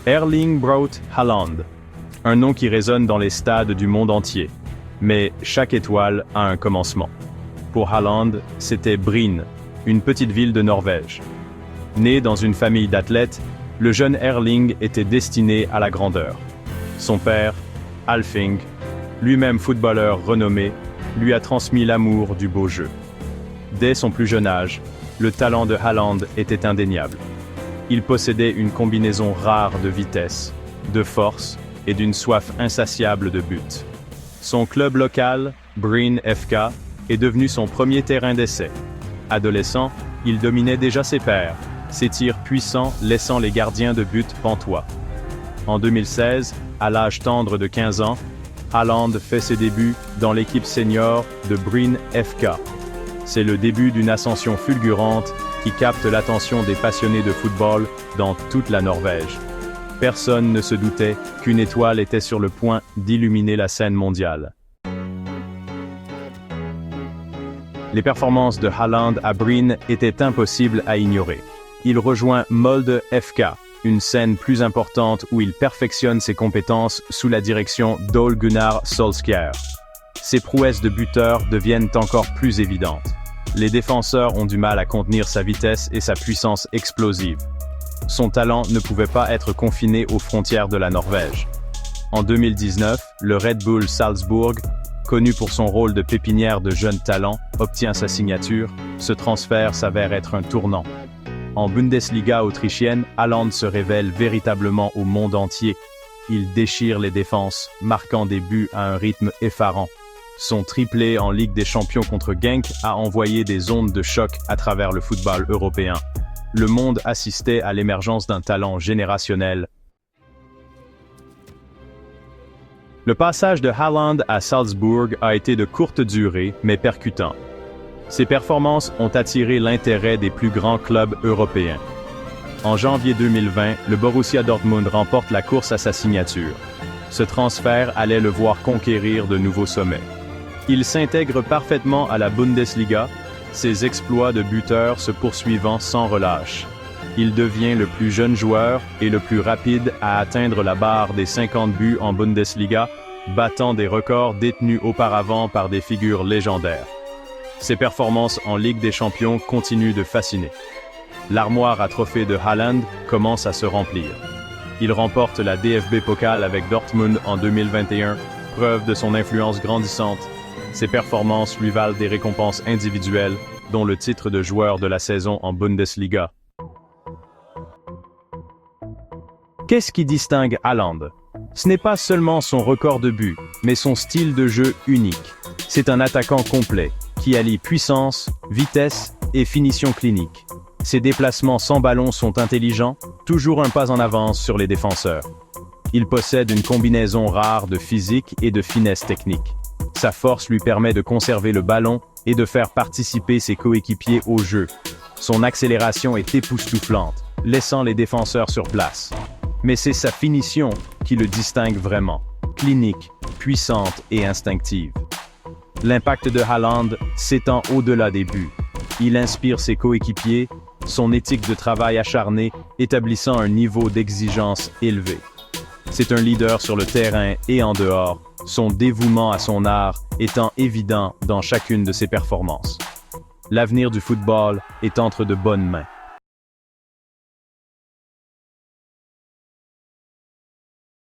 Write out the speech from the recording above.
Erling Braut Haaland, un nom qui résonne dans les stades du monde entier. Mais chaque étoile a un commencement. Pour Haaland, c'était Bryne, une petite ville de Norvège. Né dans une famille d'athlètes, le jeune Erling était destiné à la grandeur. Son père, Alfing, lui-même footballeur renommé, lui a transmis l'amour du beau jeu. Dès son plus jeune âge, le talent de Haaland était indéniable. Il possédait une combinaison rare de vitesse, de force et d'une soif insatiable de but. Son club local, Bryne FK, est devenu son premier terrain d'essai. Adolescent, il dominait déjà ses pairs, ses tirs puissants laissant les gardiens de but pantois. En 2016, à l'âge tendre de 15 ans, Haaland fait ses débuts dans l'équipe senior de Bryne FK. C'est le début d'une ascension fulgurante qui capte l'attention des passionnés de football dans toute la Norvège. Personne ne se doutait qu'une étoile était sur le point d'illuminer la scène mondiale. Les performances de Haaland à Bryne étaient impossibles à ignorer. Il rejoint Molde FK, une scène plus importante où il perfectionne ses compétences sous la direction d'Ole Gunnar Solskjær. Ses prouesses de buteur deviennent encore plus évidentes. Les défenseurs ont du mal à contenir sa vitesse et sa puissance explosive. Son talent ne pouvait pas être confiné aux frontières de la Norvège. En 2019, le Red Bull Salzbourg, connu pour son rôle de pépinière de jeunes talents, obtient sa signature. Ce transfert s'avère être un tournant. En Bundesliga autrichienne, Haaland se révèle véritablement au monde entier. Il déchire les défenses, marquant des buts à un rythme effarant. Son triplé en Ligue des Champions contre Genk a envoyé des ondes de choc à travers le football européen. Le monde assistait à l'émergence d'un talent générationnel. Le passage de Haaland à Salzbourg a été de courte durée, mais percutant. Ses performances ont attiré l'intérêt des plus grands clubs européens. En janvier 2020, le Borussia Dortmund remporte la course à sa signature. Ce transfert allait le voir conquérir de nouveaux sommets. Il s'intègre parfaitement à la Bundesliga, ses exploits de buteur se poursuivant sans relâche. Il devient le plus jeune joueur et le plus rapide à atteindre la barre des 50 buts en Bundesliga, battant des records détenus auparavant par des figures légendaires. Ses performances en Ligue des Champions continuent de fasciner. L'armoire à trophées de Haaland commence à se remplir. Il remporte la DFB Pokal avec Dortmund en 2021, preuve de son influence grandissante. Ses performances lui valent des récompenses individuelles, dont le titre de joueur de la saison en Bundesliga. Qu'est-ce qui distingue Haaland? Ce n'est pas seulement son record de buts, mais son style de jeu unique. C'est un attaquant complet, qui allie puissance, vitesse et finition clinique. Ses déplacements sans ballon sont intelligents, toujours un pas en avance sur les défenseurs. Il possède une combinaison rare de physique et de finesse technique. Sa force lui permet de conserver le ballon et de faire participer ses coéquipiers au jeu. Son accélération est époustouflante, laissant les défenseurs sur place. Mais c'est sa finition qui le distingue vraiment, clinique, puissante et instinctive. L'impact de Haaland s'étend au-delà des buts. Il inspire ses coéquipiers, son éthique de travail acharnée, établissant un niveau d'exigence élevé. C'est un leader sur le terrain et en dehors, son dévouement à son art étant évident dans chacune de ses performances. L'avenir du football est entre de bonnes mains.